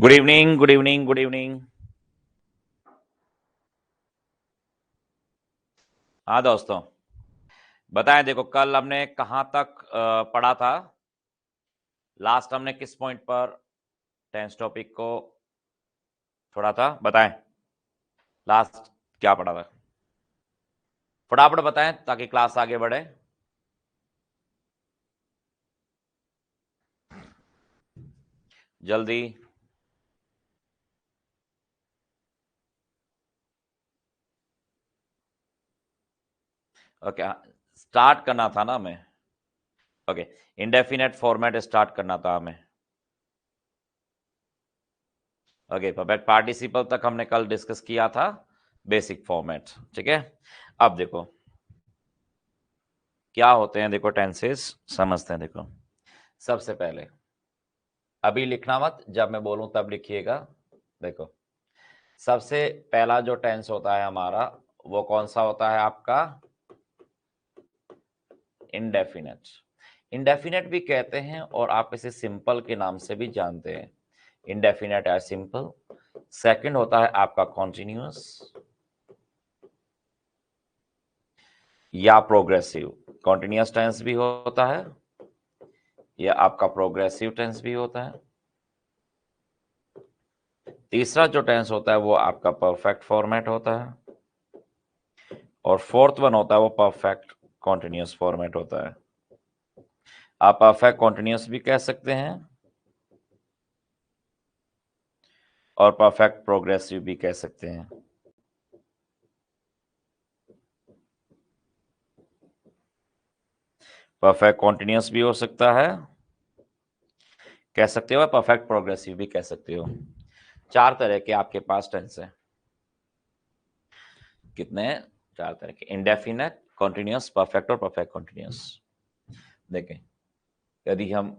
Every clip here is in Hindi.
Good evening, good evening, good evening. हाँ दोस्तों, बताएं। देखो, कल हमने कहाँ तक पढ़ा था। लास्ट हमने किस पॉइंट पर टेंस टॉपिक को छोड़ा था, बताएं। लास्ट क्या पढ़ा था? फटाफट बताएं ताकि क्लास आगे बढ़े। जल्दी। ओके, स्टार्ट करना था ना हमें। ओके, इंडेफिनेट फॉर्मेट स्टार्ट करना था हमें। ओके, परफेक्ट पार्टिसिपल तक हमने कल डिस्कस किया था, बेसिक फॉर्मेट। ठीक है, अब देखो क्या होते हैं। देखो टेंसेस समझते हैं। देखो, सबसे पहले अभी लिखना मत, जब मैं बोलूं तब लिखिएगा। देखो, सबसे पहला जो टेंस होता है हमारा, वो कौन सा होता है आपका? इंडेफिनेट। इंडेफिनेट भी कहते हैं और आप इसे सिंपल के नाम से भी जानते हैं। इंडेफिनेट या सिंपल। सेकंड होता है आपका कॉन्टिन्यूअस या प्रोग्रेसिव। कॉन्टिन्यूअस टेंस भी होता है या आपका प्रोग्रेसिव टेंस भी होता है। तीसरा जो टेंस होता है वो आपका परफेक्ट फॉर्मेट होता है और फोर्थ वन होता है वो परफेक्ट कॉन्टिन्यूअस फॉर्मेट होता है। आप परफेक्ट कॉन्टिन्यूअस भी कह सकते हैं और परफेक्ट प्रोग्रेसिव भी कह सकते हैं। परफेक्ट कॉन्टिन्यूअस भी हो सकता है, कह सकते हो, परफेक्ट प्रोग्रेसिव भी कह सकते हो। चार तरह के आपके पास टेंस है। कितने हैं? चार तरह के, इंडेफिनेट, कॉन्टिन्यूअस, परफेक्ट और परफेक्ट कॉन्टिन्यूअस। देखें, यदि हम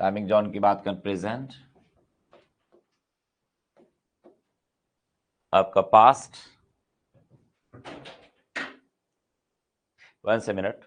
टाइमिंग जोन की बात करें, प्रेजेंट, आपका पास्ट, वन से मिनट,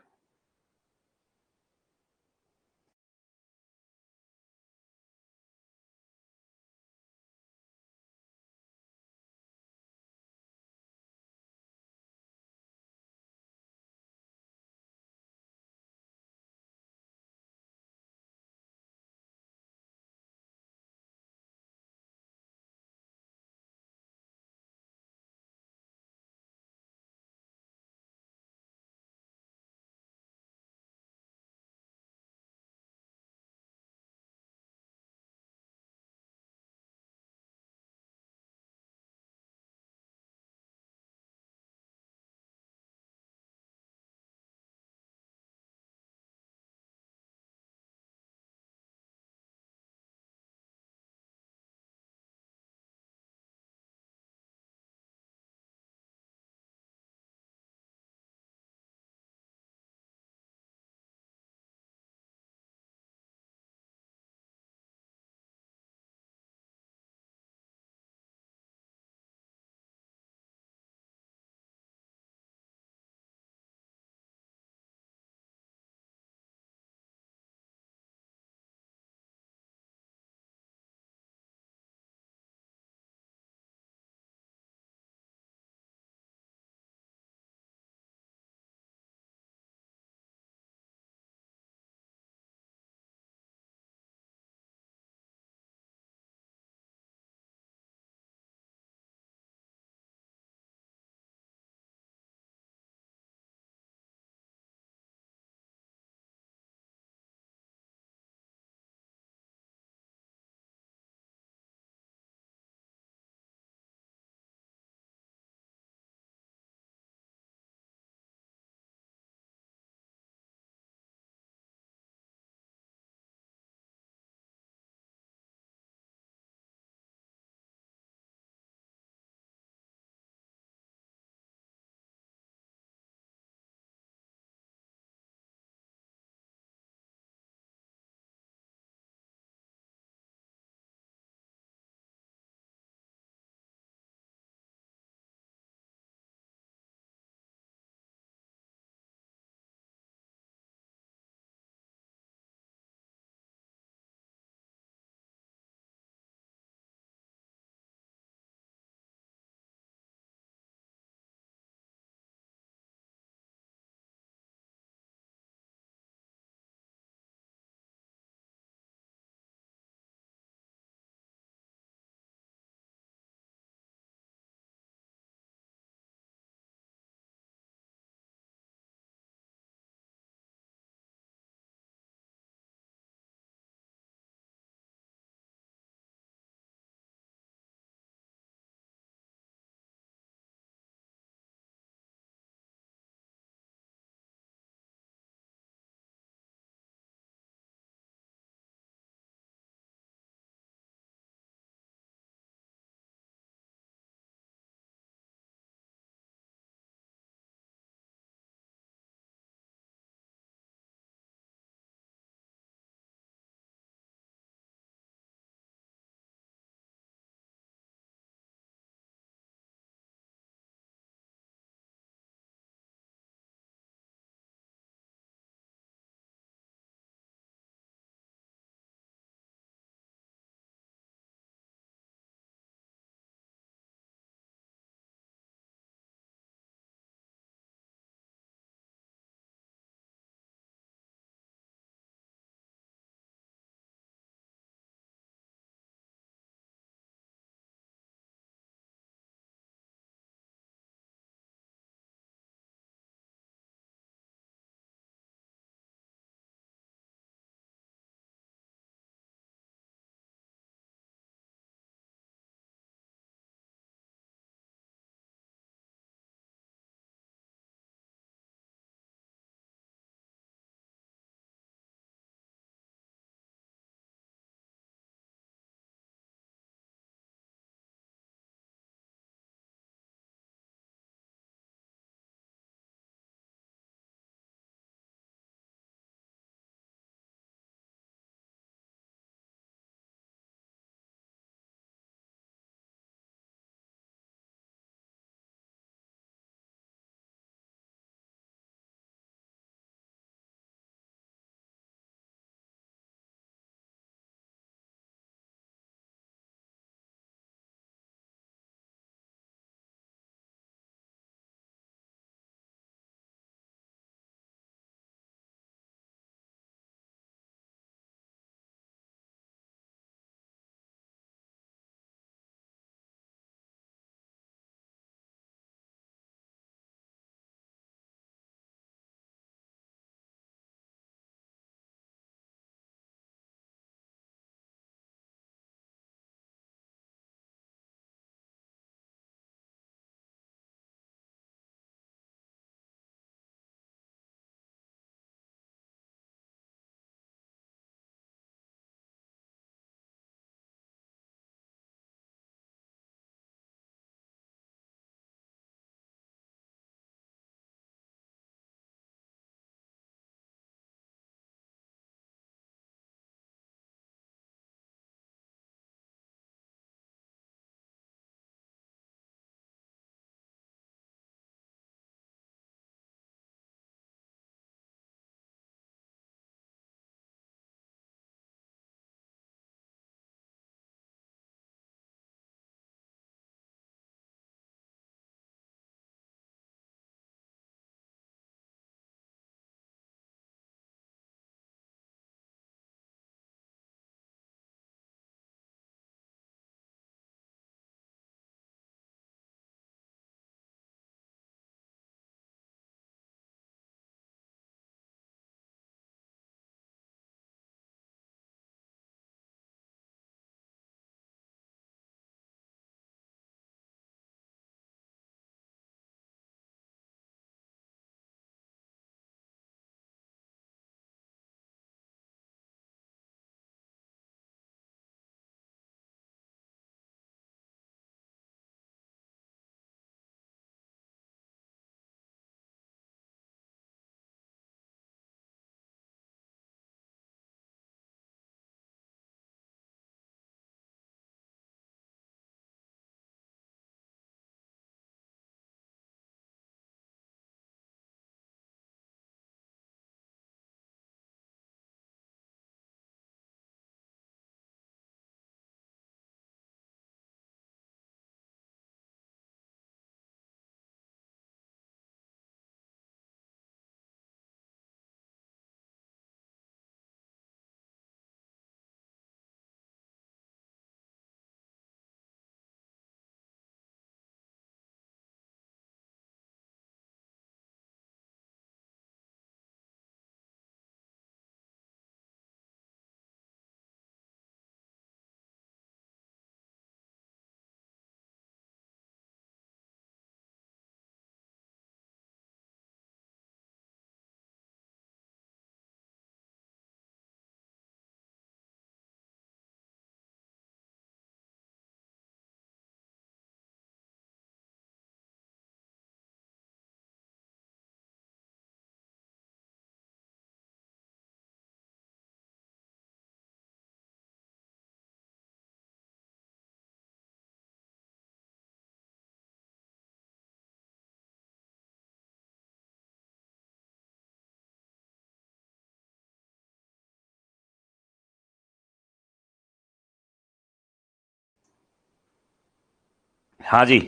हाँ जी,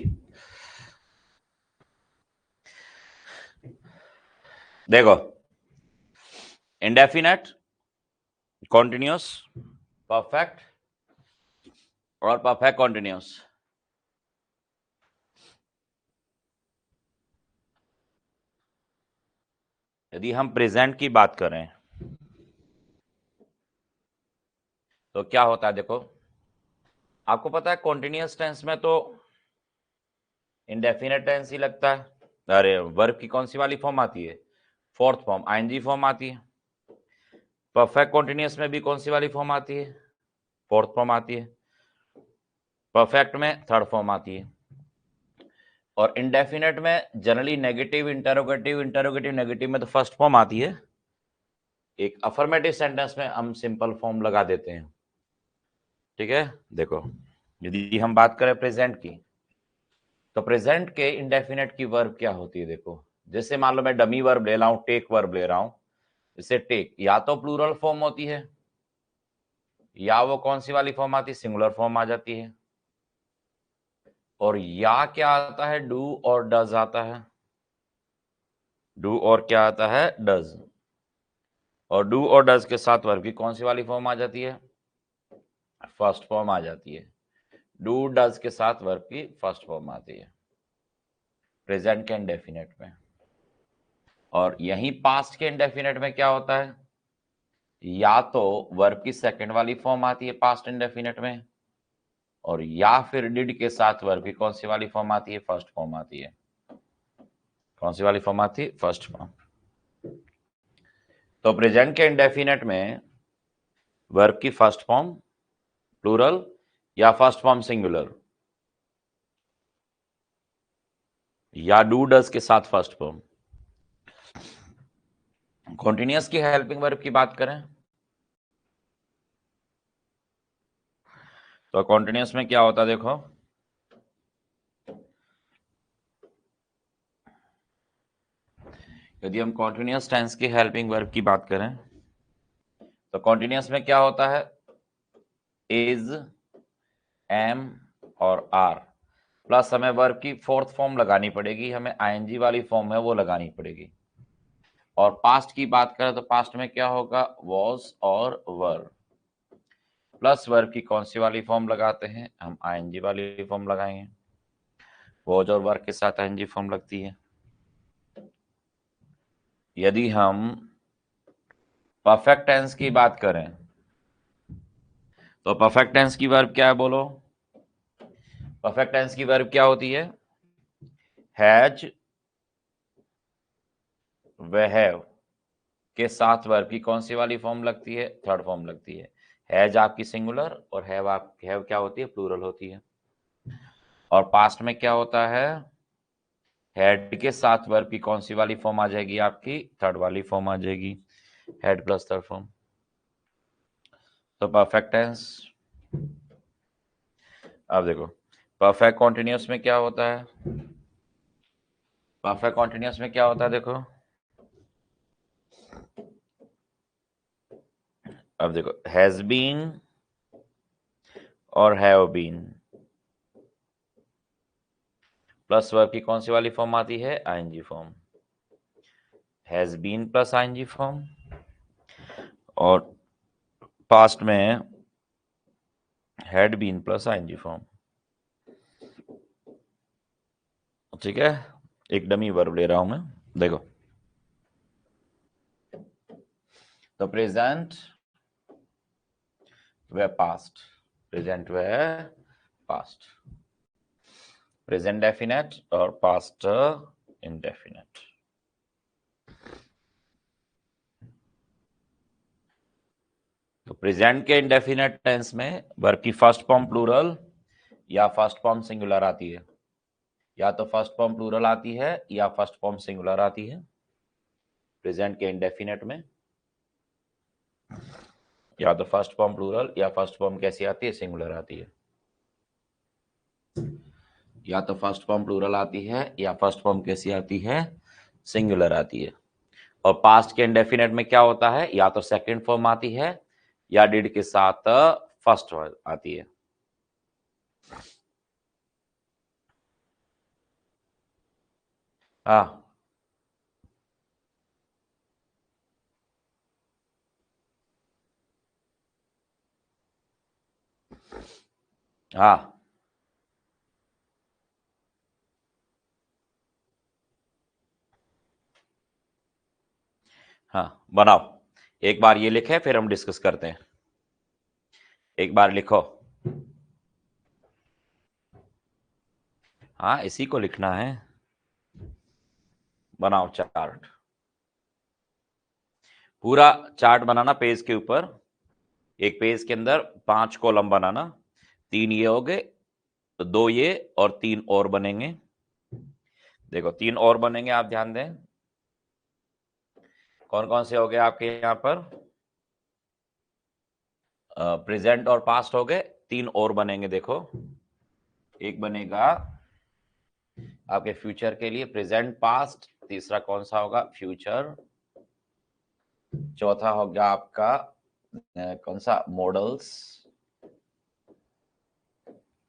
देखो इंडेफिनेट, कॉन्टिन्यूस, परफेक्ट और परफेक्ट कॉन्टिन्यूस। यदि हम प्रेजेंट की बात करें तो क्या होता है, देखो आपको पता है कॉन्टिन्यूस टेंस में तो इंडेफिनेट टेंस ही लगता है। अरे वर्ब की कौन सी वाली फॉर्म आती है? फोर्थ फॉर्म, आईएनजी फॉर्म आती है। परफेक्ट कॉन्टिन्यूस में भी कौन सी वाली फॉर्म आती है? फोर्थ फॉर्म आती है। परफेक्ट में थर्ड फॉर्म आती है। और इंडेफिनेट में generally negative, interrogative, interrogative negative में तो फर्स्ट फॉर्म आती है। एक अफर्मेटिव सेंटेंस में हम सिंपल फॉर्म लगा देते हैं। ठीक है, देखो यदि हम बात करें प्रेजेंट की, तो प्रेजेंट के इंडेफिनेट की वर्ब क्या होती है? देखो जैसे मान लो मैं डमी वर्ब ले रहा हूं, टेक वर्ब ले रहा हूं। जैसे टेक या तो प्लूरल फॉर्म होती है या वो कौन सी वाली फॉर्म आती है? सिंगुलर फॉर्म आ जाती है। और या क्या आता है? डू और डज आता है। डू और क्या आता है? डज। और डू और डज के साथ वर्ब की कौन सी वाली फॉर्म आ जाती है? फर्स्ट फॉर्म आ जाती है। डू डज के साथ वर्ब की फर्स्ट फॉर्म आती है प्रेजेंट के इंडेफिनेट में। और यही पास्ट के इंडेफिनेट में क्या होता है? या तो वर्ब की सेकंड वाली फॉर्म आती है पास्ट इंडेफिनेट में, और या फिर डिड के साथ वर्ब की कौन सी वाली फॉर्म आती है? फर्स्ट फॉर्म आती है। कौन सी वाली फॉर्म आती है? First form. तो प्रेजेंट के इंडेफिनेट में वर्ब की फर्स्ट फॉर्म प्लूरल या फर्स्ट फॉर्म सिंगुलर, या डू डज के साथ फर्स्ट फॉर्म। कॉन्टिन्यूअस की हेल्पिंग वर्ब की बात करें तो कॉन्टिन्यूअस में क्या होता है? देखो यदि हम कॉन्टिन्यूअस टेंस की हेल्पिंग वर्ब की बात करें तो कॉन्टिन्यूअस में क्या होता है? इज, एम और आर प्लस हमें वर्ब की फोर्थ फॉर्म लगानी पड़ेगी, हमें आईएनजी वाली फॉर्म है वो लगानी पड़ेगी। और पास्ट की बात करें तो पास्ट में क्या होगा? वॉज और वर प्लस वर्ब की कौन सी वाली फॉर्म लगाते हैं? हम आईएनजी वाली फॉर्म लगाएंगे। वॉज और वर्ब के साथ आईएनजी फॉर्म लगती है। यदि हम परफेक्ट टेंस की बात करें तो परफेक्ट टेंस की वर्ब क्या है बोलो? परफेक्ट टेंस की वर्ब क्या होती है? हैज व हैव के साथ वर्ब की कौन सी वाली फॉर्म लगती है? थर्ड फॉर्म लगती है। हैज आपकी सिंगुलर और हैव क्या होती है? प्लूरल होती है। और पास्ट में क्या होता है? हेड के साथ वर्ब की कौन सी वाली फॉर्म आ जाएगी? आपकी थर्ड वाली फॉर्म आ जाएगी, हेड प्लस थर्ड फॉर्म। तो परफेक्ट टेंस, अब देखो परफेक्ट कॉन्टिन्यूअस में क्या होता है? परफेक्ट कॉन्टिन्यूअस में क्या होता है? देखो अब देखो हैज बीन और हैव बीन प्लस वर्ब की कौन सी वाली फॉर्म आती है? ING form. Has been plus ING form. और पास्ट में had been plus ING form. ठीक है, एक डमी वर्ब ले रहा हूं मैं, देखो तो प्रेजेंट व पास्ट, प्रेजेंट व पास्ट, प्रेजेंट डेफिनेट और पास्ट इंडेफिनेट। तो प्रेजेंट के इंडेफिनेट टेंस में वर्ब की फर्स्ट फॉर्म प्लूरल या फर्स्ट फॉर्म सिंगुलर आती है। या तो फर्स्ट फॉर्म प्लूरल आती है या फर्स्ट फॉर्म सिंगुलर आती है प्रेजेंट के इंडेफिनेट में। या तो फर्स्ट फॉर्म प्लूरल या फर्स्ट फॉर्म कैसी आती है? सिंगुलर आती है। या तो फर्स्ट फॉर्म प्लूरल आती है या फर्स्ट फॉर्म कैसी आती है? सिंगुलर आती है। और पास्ट के इंडेफिनेट में क्या होता है? या तो सेकंड फॉर्म आती है या डिड के साथ फर्स्ट आती है। हाँ हाँ हाँ, बनाओ। एक बार ये लिखे फिर हम डिस्कस करते हैं। एक बार लिखो। हाँ, इसी को लिखना है। बनाओ चार्ट। पूरा चार्ट बनाना पेज के ऊपर। एक पेज के अंदर 5 कॉलम बनाना। 3 ये हो गए, तो 2 ये और 3 और बनेंगे। देखो 3 और बनेंगे, आप ध्यान दें। कौन कौन से हो गए आपके यहाँ पर? प्रेजेंट और पास्ट हो गए। 3 और बनेंगे, देखो। एक बनेगा आपके फ्यूचर के लिए, प्रेजेंट पास्ट। तीसरा कौन सा होगा? फ्यूचर। चौथा हो गया आपका कौन सा? मॉडल्स।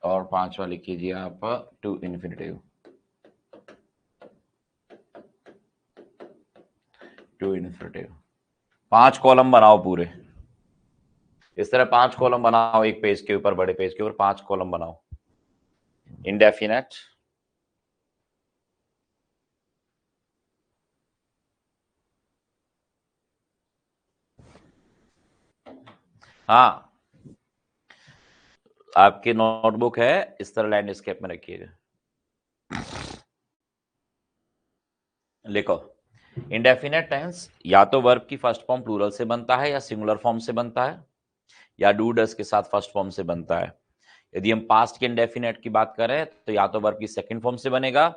और पांचवा लिख लीजिए आप to infinitive. To infinitive 5 column बनाओ पूरे। इस तरह 5 कॉलम बनाओ एक पेज के ऊपर, बड़े पेज के ऊपर 5 कॉलम बनाओ। इंडेफिनेट, हाँ आपकी नोटबुक है, इस तरह लैंडस्केप में रखिएगा। लिखो इंडेफिनेट टेंस या तो वर्ब की फर्स्ट फॉर्म प्लूरल से बनता है या सिंगुलर फॉर्म से बनता है या डू डज के साथ फर्स्ट फॉर्म से बनता है। यदि हम पास्ट के इंडेफिनेट की बात करें तो या तो वर्ब की सेकंड फॉर्म से बनेगा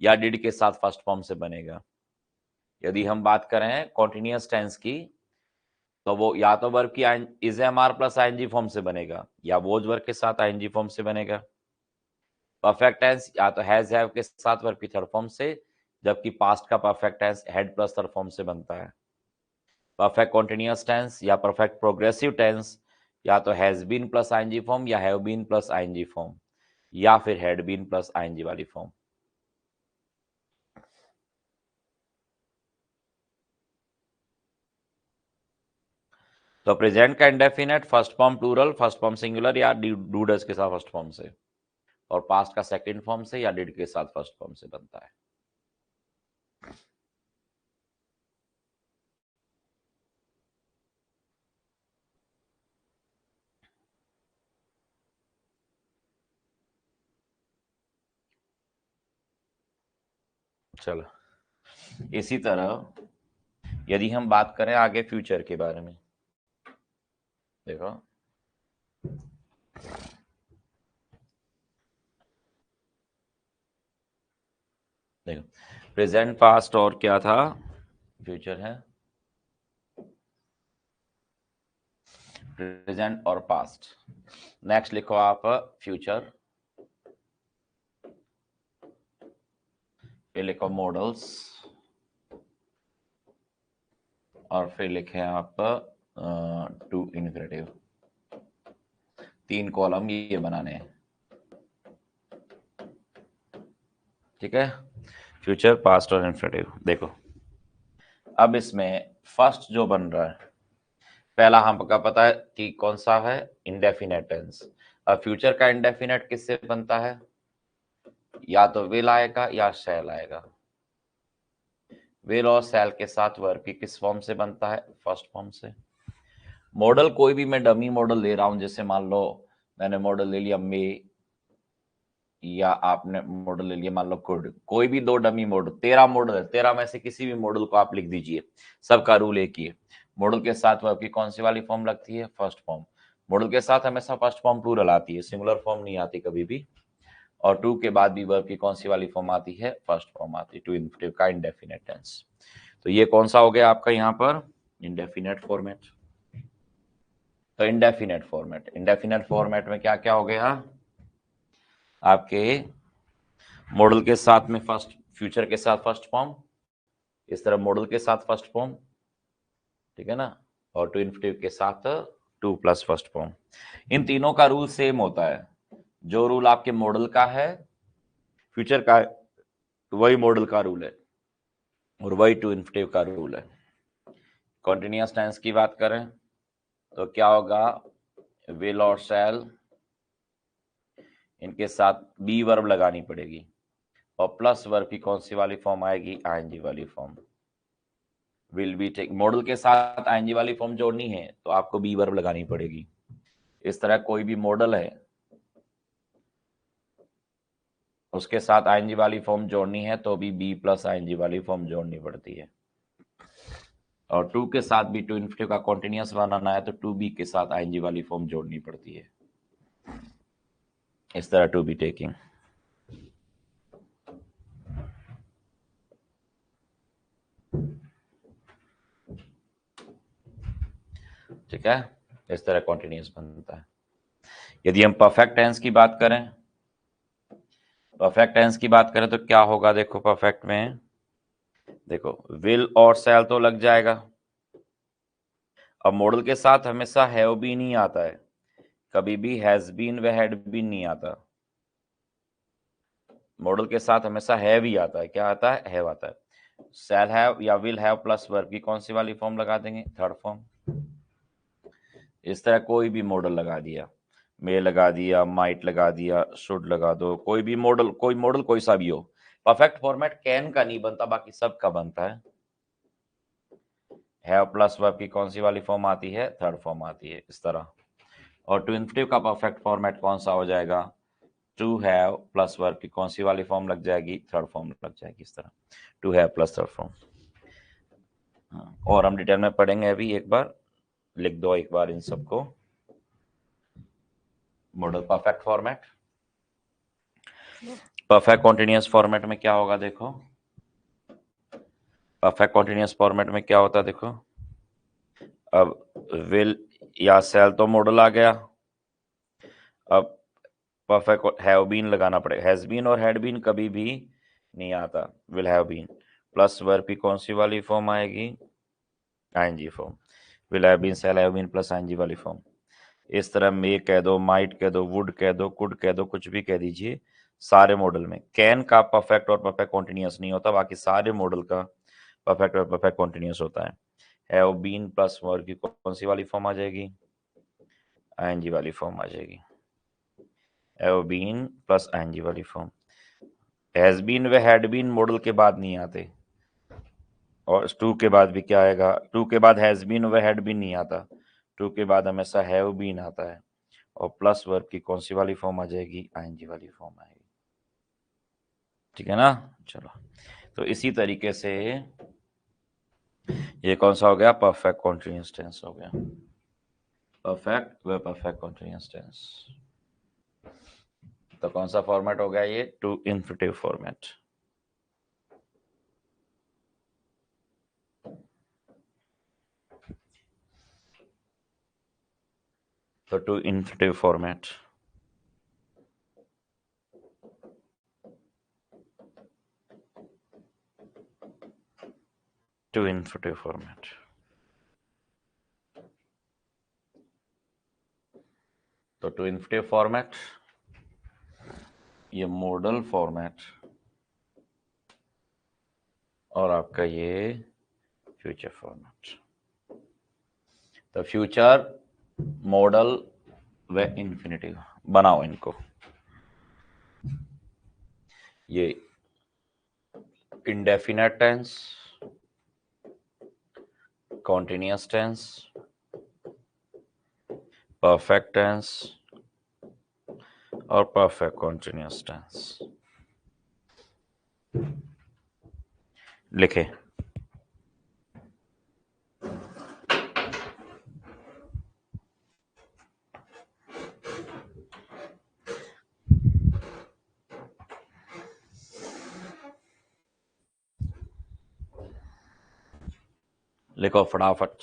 या डिड के साथ फर्स्ट फॉर्म से बनेगा। यदि हम बात करें कॉन्टिन्यूअस टेंस की तो वो या तो वर्ब की is am are plus ING form से बनेगा या वोज वर्ब के साथ आईएनजी फॉर्म से बनेगा। परफेक्ट टेंस या तो हैज हैव के साथ वर्ब की थर्ड फॉर्म से, जबकि पास्ट का perfect tense had plus third form से बनता है। परफेक्ट कॉन्टिन्यूअस टेंस या परफेक्ट प्रोग्रेसिव टेंस या तो has been plus ING form या have been plus ING form या फिर हैड बीन प्लस आईएनजी वाली फॉर्म। तो प्रेजेंट का indefinite first form plural, first form singular या डू डज के साथ फर्स्ट फॉर्म से, और पास्ट का सेकंड फॉर्म से या डिड के साथ फर्स्ट फॉर्म से बनता है। चलो इसी तरह यदि हम बात करें आगे फ्यूचर के बारे में, देखो देखो प्रेजेंट पास्ट और क्या था? फ्यूचर है, प्रेजेंट और पास्ट। नेक्स्ट लिखो आप फ्यूचर, फिर लिखो मॉडल्स, और फिर लिखें आप टू इन्फिनिटिव। 3 कॉलम ये बनाने हैं, ठीक है। फ्यूचर, पास्ट और इन्फिनिटिव। देखो अब इसमें फर्स्ट जो बन रहा है, पहला हमका पता है कि कौन सा है? Indefinite tense. अब फ्यूचर का इंडेफिनेट किससे बनता है? या तो विल आएगा या शैल आएगा। विल और शैल के साथ वर्ब की किस फॉर्म से बनता है? फर्स्ट फॉर्म से। मॉडल कोई भी मैं डमी मॉडल ले रहा हूं, जैसे मान लो मैंने मॉडल ले लिया मे, या आपने मॉडल ले लिया मान लो कुड, कोई भी 2 डमी मॉडल, 13 मॉडल है, 13 में से किसी भी मॉडल को आप लिख दीजिए, सबका रूल एक ही है। मॉडल के साथ वर्ब की कौन सी वाली फॉर्म लगती है? First form. मॉडल के साथ हमेशा फर्स्ट फॉर्म प्लूरल आती है, सिंगुलर फॉर्म नहीं आती कभी भी। और टू के बाद भी वर्ब की कौन सी वाली फॉर्म आती है? फर्स्ट फॉर्म आती है, टू इन्फिनिटिव का इंडेफिनेट टेंस। तो ये कौन सा हो गया आपका यहाँ पर? Indefinite format. तो इंडेफिनेट फॉर्मेट, इंडेफिनेट फॉर्मेट में क्या क्या हो गया आपके? मॉडल के साथ में फर्स्ट, फ्यूचर के साथ फर्स्ट फॉर्म, इस तरह मॉडल के साथ फर्स्ट फॉर्म, ठीक है ना, और टू इन्फिनिटिव के साथ टू प्लस फर्स्ट फॉर्म। इन तीनों का रूल सेम होता है। जो रूल आपके मॉडल का है, फ्यूचर का है, वही मॉडल का रूल है। और वही टू इन्फिनेटिव का रूल है। कॉन्टिन्यूअस टेंस की बात करें तो क्या होगा, विल और शैल, इनके साथ बी वर्ब लगानी पड़ेगी और प्लस वर्ब की कौन सी वाली फॉर्म आएगी, आईएनजी वाली form. Will be take, modal के साथ आईएनजी वाली फॉर्म जोड़नी है तो आपको बी वर्ब लगानी पड़ेगी। इस तरह कोई भी मॉडल है उसके साथ आईएनजी वाली फॉर्म जोड़नी है तो भी बी प्लस आईएनजी वाली फॉर्म जोड़नी पड़ती है। और टू के साथ भी टू इन्फिनेटिव का कॉन्टिन्यूअस बनाना है तो टू बी के साथ आईएनजी वाली फॉर्म जोड़नी पड़ती है। इस तरह टू बी टेकिंग। ठीक है, इस तरह कॉन्टिन्यूअस बनता है। यदि हम परफेक्ट टेंस की बात करें, परफेक्ट टेंस की बात करें तो क्या होगा, देखो परफेक्ट में देखो विल और शैल तो लग जाएगा। अब मॉडल के साथ हमेशा हैव बीन नहीं आता है, कभी भी हैज बीन व हैड बीन नहीं आता। मॉडल के साथ हमेशा हैव ही आता है। क्या आता है, हैव आता है। शैल हैव या विल हैव प्लस वर्ब की कौन सी वाली फॉर्म लगा देंगे, थर्ड फॉर्म। इस तरह कोई भी मॉडल लगा दिया, मे लगा दिया, माइट लगा दिया, शुड लगा दो, कोई भी मॉडल, कोई मॉडल कोई सा भी हो। परफेक्ट फॉर्मेट कैन का नहीं बनता, बाकी सब का बनता है। हैव प्लस वर्ब की कौन सी वाली फॉर्म आती है, थर्ड फॉर्म आती है, इस तरह। और टू इन्फिनेटिव का परफेक्ट फॉर्मेट कौन सा हो जाएगा, टू हैव प्लस वर्ब की कौन सी वाली फॉर्म लग जाएगी, थर्ड फॉर्म लग जाएगी, इस तरह to have plus third form. और हम डिटेल में पढ़ेंगे, अभी एक बार लिख दो एक बार इन सबको। Model perfect format, perfect continuous format में क्या होगा, देखो परफेक्ट कॉन्टिन्यूअस फॉर्मेट में क्या होता है, देखो अब विल या सेल तो मॉडल आ गया, अब परफेक्ट हैव बीन लगाना पड़ेगा। हैज बीन और हैड बीन कभी भी नहीं आता, will have been plus verb की कौन सी वाली फॉर्म आएगी, ING form. Will have been, shall have been plus ING वाली फॉर्म। इस तरह मे कह दो, माइट कह दो, वुड कह दो, कुड कह दो, कुछ भी कह दीजिए। सारे मॉडल में कैन का परफेक्ट और परफेक्ट कॉन्टिन्यूअस नहीं होता, बाकी सारे मॉडल का परफेक्ट और परफेक्ट कॉन्टिन्यूअस होता है। हैव बीन प्लस वर्ब की कौन सी वाली फॉर्म आ जाएगी, आईएनजी वाली फॉर्म आ जाएगी। हैव बीन प्लस आईएनजी वाली फॉर्म। हैज बीन व हैड बीन मॉडल के बाद नहीं आते, और टू के बाद भी क्या आएगा, टू के बाद हैज बीन व हैड बीन नहीं आता, टू के बाद हमेशा हैव बीन आता है। और प्लस वर्ब की कौन सी वाली फॉर्म आ जाएगी, आईएनजी वाली फॉर्म आएगी। ठीक है ना, चलो। तो इसी तरीके से ये कौन सा हो गया, परफेक्ट कॉन्टिन्यूअस टेंस हो गया, परफेक्ट व परफेक्ट कॉन्टिन्यूअस टेंस। तो कौन सा फॉर्मेट हो गया ये, टू इन्फिनेटिव फॉर्मेट। तो to infinitive format, to infinitive format. तो टू इन्फिनेटिव फॉर्मेट, ये मॉडल फॉर्मेट, और आपका ये फ्यूचर फॉर्मेट। तो फ्यूचर, मॉडल व इन्फिनेटिव बनाओ इनको। ये indefinite tense, continuous tense, perfect tense और परफेक्ट कॉन्टिन्यूअस टेंस लिखे। लिखो फटाफट।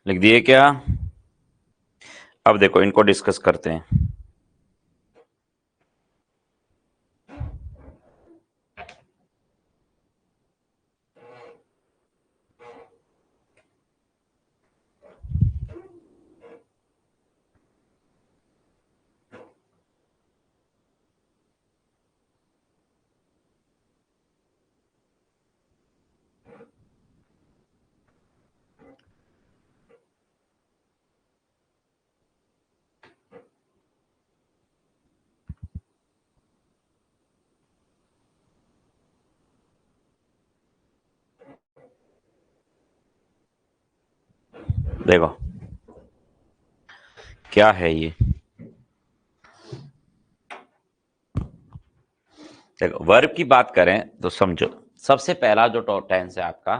लिख दिए क्या? अब देखो इनको डिस्कस करते हैं। देखो क्या है ये, देखो वर्ब की बात करें तो समझो, सबसे पहला जो टेंस है आपका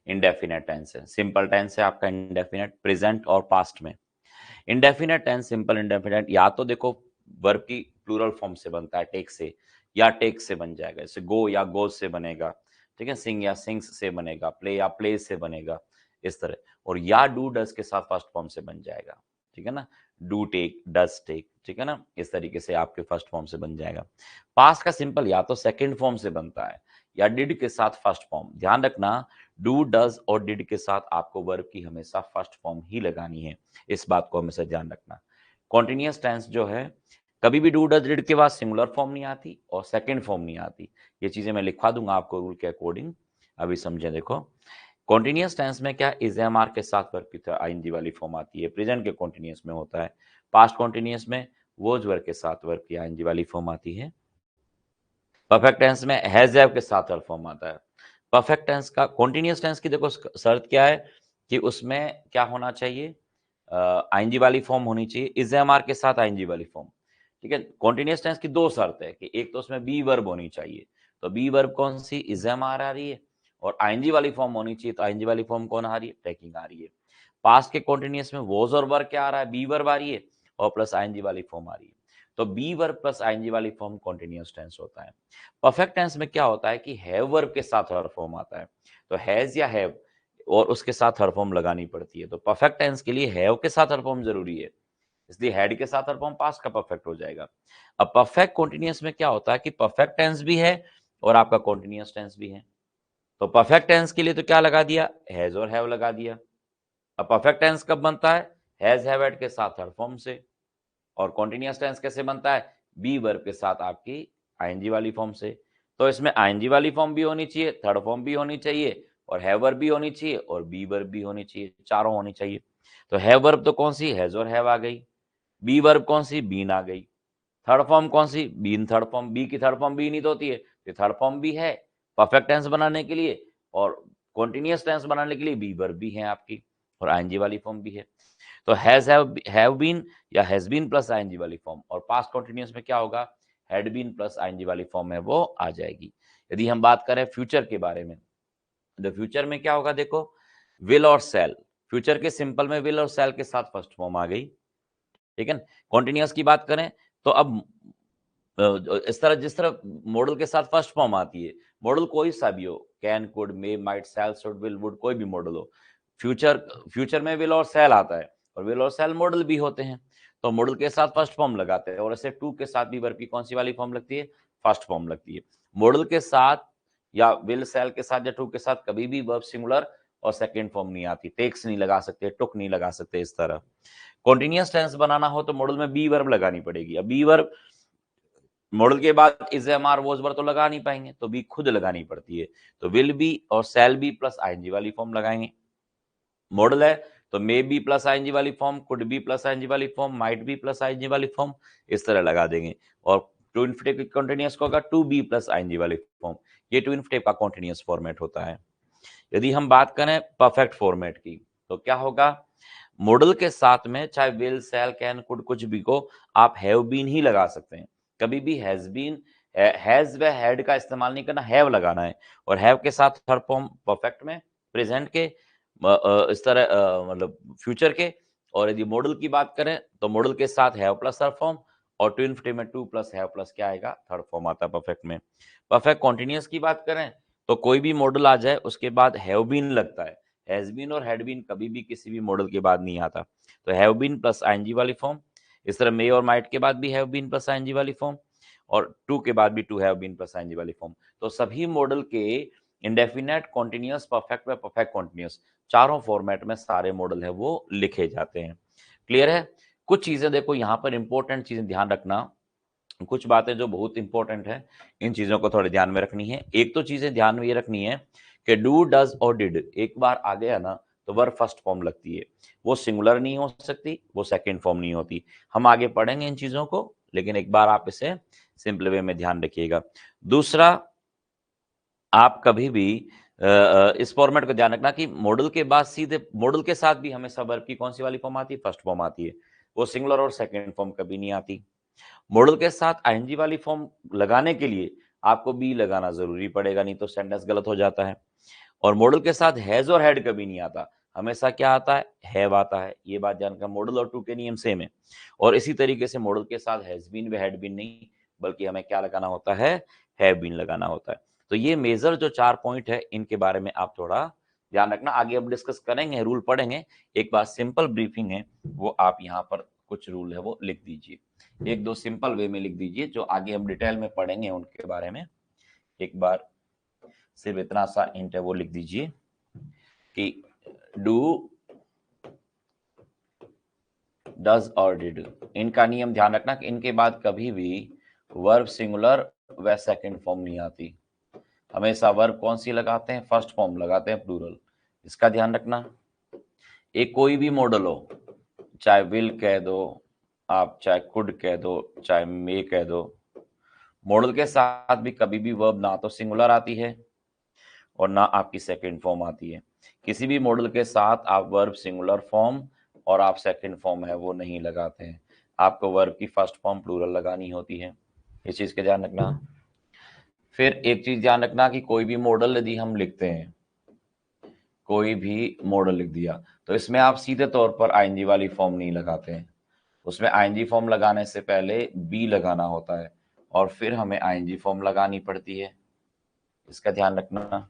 इंडेफिनेट टेंस है। सिंपल टेंस है आपका इंडेफिनेट, प्रेजेंट और पास्ट में। इंडेफिनेट टेंस, सिंपल इंडेफिनेट, या तो देखो वर्ब की प्लूरल फॉर्म से बनता है, टेक से या टेक से बन जाएगा। जैसे गो या गोज से बनेगा, ठीक है, सिंग या सिंग्स से बनेगा, प्ले या प्लेज से बनेगा, इस तरह। और या डू डज के साथ फर्स्ट फॉर्म से बन जाएगा, ठीक है ना, डू टेक, डज टेक, ठीक है ना, इस तरीके से आपके फर्स्ट फॉर्म से बन जाएगा। पास्ट का सिंपल या तो सेकंड फॉर्म से बनता है या डिड के साथ फर्स्ट फॉर्म। ध्यान रखना, डू डज और डिड के साथ आपको वर्ब की हमेशा फर्स्ट फॉर्म ही लगानी है, इस बात को हमेशा ध्यान रखना। कॉन्टिन्यूअस टेंस जो है, कभी भी डू डज डिड के बाद सिंगुलर फॉर्म नहीं आती और सेकंड फॉर्म नहीं आती। ये चीजें मैं लिखवा दूंगा आपको रूल के अकॉर्डिंग, अभी समझें। देखो कॉन्टिन्यूअस टेंस में क्या, इज एम आर के साथ वर्ब की आईएनजी वाली फॉर्म आती है, प्रेजेंट के कॉन्टिन्यूअस में होता है। पास्ट कॉन्टिन्यूअस में वोज वर्ब के साथ वर्ब की आईएनजी वाली फॉर्म आती है। परफेक्ट टेंस में हैज हैव के साथ वर्ब फॉर्म आता है। परफेक्ट टेंस का, कॉन्टिन्यूअस टेंस की देखो शर्त क्या है कि उसमें क्या होना चाहिए, आईएनजी वाली फॉर्म होनी चाहिए, इज एम आर के साथ आईएनजी वाली फॉर्म, ठीक है। कॉन्टिन्यूअस टेंस की दो शर्त है कि एक तो उसमें बी वर्ब होनी चाहिए, तो बी वर्ब कौन सी, इज एम आर आ रही है, और आईएनजी वाली फॉर्म होनी चाहिए, तो आईएनजी वाली फॉर्म कौन आ रही है, टेकिंग आ रही है। पास्ट के कॉन्टिन्यूअस में वॉज और वर्ब क्या आ रहा है, बी वर्ब आ रही है और प्लस आईएनजी वाली फॉर्म आ रही है, तो बी वर्ब प्लस आईएनजी वाली फॉर्म कॉन्टिन्यूअस टेंस होता है। परफेक्ट टेंस में क्या होता है कि हैव वर्ब के साथ वर्ब फॉर्म आता है, तो हैज या हैव और उसके साथ हर फॉर्म लगानी पड़ती है। तो परफेक्ट टेंस के लिए हैव के साथ हर फॉर्म जरूरी है, इसलिए हैड के साथ हर फॉर्म पास्ट का परफेक्ट हो जाएगा। अब परफेक्ट कॉन्टिन्यूअस में क्या होता है कि परफेक्ट टेंस भी है और आपका कॉन्टिन्यूअस टेंस भी है। तो परफेक्ट टेंस के लिए तो क्या लगा दिया, हैज और हैव लगा दिया। अब परफेक्ट टेंस कब बनता है, हैज हैव हैड के साथ हर फॉर्म से। और कॉन्टिन्यूअस टेंस कैसे बनता है, बी वर्ब के साथ आपकी आईएनजी वाली फॉर्म से। तो इसमें आईएनजी वाली फॉर्म भी होनी चाहिए, थर्ड फॉर्म भी होनी चाहिए, और हैव वर्ब भी होनी चाहिए, और बी वर्ब भी होनी चाहिए, चारों होनी चाहिए। तो हैव वर्ब तो कौन सी, हैज और हैव आ गई। बी वर्ब कौन सी, बीन आ गई। थर्ड फॉर्म कौन सी, बीन थर्ड फॉर्म। बी की थर्ड फॉर्म बी नहीं तो होती है, तो थर्ड फॉर्म भी है परफेक्ट टेंस बनाने के लिए, और कॉन्टिन्यूअस टेंस बनाने के लिए बी वर्ब भी है आपकी, और आईएनजी वाली फॉर्म भी है। तो हैज हैव बीन या हैज बीन प्लस आईएनजी वाली फॉर्म, और पास्ट कॉन्टिन्यूअस में क्या होगा, हैड बीन प्लस आईएनजी वाली फॉर्म है वो आ जाएगी। यदि हम बात करें फ्यूचर के बारे में, तो फ्यूचर में क्या होगा, देखो विल और सेल। फ्यूचर के सिंपल में विल और सेल के साथ फर्स्ट फॉर्म आ गई, ठीक है। कॉन्टिन्यूअस की बात करें तो अब इस तरह जिस तरह मॉडल के साथ फर्स्ट फॉर्म आती है, मॉडल कोई सा भी हो, can, could, may, might, shall, should, will, would, कोई भी मॉडल हो, फ्यूचर फ्यूचर में विल और सेल आता है, और विल और सेल मॉडल भी होते हैं, तो मॉडल के साथ फर्स्ट फॉर्म लगाते हैं। और ऐसे टू के साथ भी वर्ब की कौन सी वाली फॉर्म लगती है, फर्स्ट फॉर्म लगती है। मॉडल के साथ या विल सेल के साथ या टू के साथ कभी भी वर्ब सिंगुलर और सेकंड फॉर्म नहीं आती, टेक्स नहीं लगा सकते, टुक नहीं लगा सकते। इस तरह कॉन्टिन्यूअस टेंस बनाना हो तो मॉडल में बी वर्ब लगानी पड़ेगी। अब बी वर्ब मॉडल के बाद is am are was were तो लगा नहीं पाएंगे, तो बी खुद लगानी पड़ती है, तो विल बी और सेल बी प्लस आईएनजी वाली फॉर्म लगाएंगे। मॉडल है तो मे बी प्लस आईएनजी वाली form, could be plus ING वाली form, might be plus ING वाली फॉर्म, इस तरह लगा देंगे। और टू इन्फिनेटिव कंटीन्यूअस को होगा टू बी प्लस आईएनजी वाली फॉर्म। ये टू इन्फिनेटिव का कंटीन्यूअस फॉर्मेट होता है। यदि हम बात करें परफेक्ट फॉर्मेट की, तो क्या होगा, मॉडल के साथ में चाहे विल, सेल, कैन, कुड कुछ भी को आप हैव बीन ही लगा सकते हैं, कभी भी हैज बीन, हैज व हैड का इस्तेमाल नहीं करना, हैव लगाना है। और हैव के साथ हर फॉर्म परफेक्ट में, प्रेजेंट के, इस तरह मतलब फ्यूचर के। और यदि मॉडल की बात करें तो मॉडल के साथ हैव प्लस हर फॉर्म, और टू इन्फिनेटिव में टू प्लस हैव प्लस क्या आएगा, थर्ड फॉर्म आता है परफेक्ट में। परफेक्ट कॉन्टिन्यूअस की बात करें तो कोई भी मॉडल आ जाए उसके बाद हैव बीन लगता है, हैज बीन और हैड बीन कभी भी किसी भी मॉडल के बाद नहीं आता। तो हैव बीन प्लस आईएनजी वाली फॉर्म, इस तरह मे और माइट के बाद भी हैव बीन प्लस आईएनजी वाली फॉर्म, और टू के बाद भी to have been plus ING वाली फॉर्म। तो सभी मॉडल के इंडेफिनेट, कॉन्टिन्यूअस, परफेक्ट व परफेक्ट कॉन्टिन्यूअस, चारों फॉर्मेट में सारे मॉडल है वो लिखे जाते हैं। क्लियर है? कुछ चीजें देखो यहाँ पर इंपॉर्टेंट चीजें ध्यान रखना, कुछ बातें जो बहुत इंपॉर्टेंट है, इन चीजों को थोड़े ध्यान में रखनी है। एक तो चीजें ध्यान में ये रखनी है कि डू, डज और डिड एक बार आ गया ना तो वर्ब फर्स्ट फॉर्म लगती है, वो सिंगुलर नहीं हो सकती, वो सेकंड फॉर्म नहीं होती। हम आगे पढ़ेंगे इन चीजों को, लेकिन एक बार आप इसे सिंपल वे में ध्यान रखिएगा। दूसरा, आप कभी भी इस फॉर्मेट को ध्यान रखना कि मॉडल के बाद सीधे मॉडल के साथ भी हमेशा वर्ब की कौन सी वाली फॉर्म आती है? फर्स्ट फॉर्म आती है, वो सिंगुलर और सेकंड फॉर्म कभी नहीं आती। मॉडल के साथ आईएनजी वाली फॉर्म लगाने के लिए आपको बी लगाना जरूरी पड़ेगा, नहीं तो सेंटेंस गलत हो जाता है। और मॉडल के साथ हैज और हैड कभी नहीं आता, हमेशा क्या आता है? हैव आता है। ये बात जानकर मॉडल और टू के नियम सेम है। और इसी तरीके से मॉडल के साथ हैज बीन व हैड बीन नहीं, बल्कि हमें क्या लगाना होता है? हैव बीन लगाना होता है। तो ये मेजर जो 4 पॉइंट है, इनके बारे में आप थोड़ा ध्यान रखना। आगे अब डिस्कस करेंगे, रूल पढ़ेंगे। एक बार सिंपल ब्रीफिंग है, वो आप यहाँ पर कुछ रूल है वो लिख दीजिए, एक दो सिंपल वे में लिख दीजिए, जो आगे हम डिटेल में पढ़ेंगे उनके बारे में। एक बार सिर्फ इतना सा हिंट है वो लिख दीजिए कि डू, डज और डिड, इनका नियम ध्यान रखना कि इनके बाद कभी भी वर्ब सिंगुलर व सेकंड फॉर्म नहीं आती, हमेशा वर्ब कौन सी लगाते हैं? फर्स्ट फॉर्म लगाते हैं, प्लूरल। इसका ध्यान रखना। एक कोई भी मॉडल हो, चाहे विल कह दो आप, चाहे कुड कह दो, चाहे मे कह दो, मॉडल के साथ भी कभी भी वर्ब ना तो सिंगुलर आती है और ना आपकी सेकंड फॉर्म आती है। किसी भी मॉडल के साथ आप वर्ब सिंगुलर फॉर्म और आप सेकंड फॉर्म है वो नहीं लगाते हैं, आपको वर्ब की फर्स्ट फॉर्म प्लूरल लगानी होती है। इस चीज का ध्यान रखना। फिर एक चीज ध्यान रखना कि कोई भी मॉडल यदि हम लिखते हैं, कोई भी मॉडल लिख दिया, तो इसमें आप सीधे तौर पर आईएनजी वाली फॉर्म नहीं लगाते हैं, उसमें आईएनजी फॉर्म लगाने से पहले बी लगाना होता है और फिर हमें आईएनजी फॉर्म लगानी पड़ती है। इसका ध्यान रखना।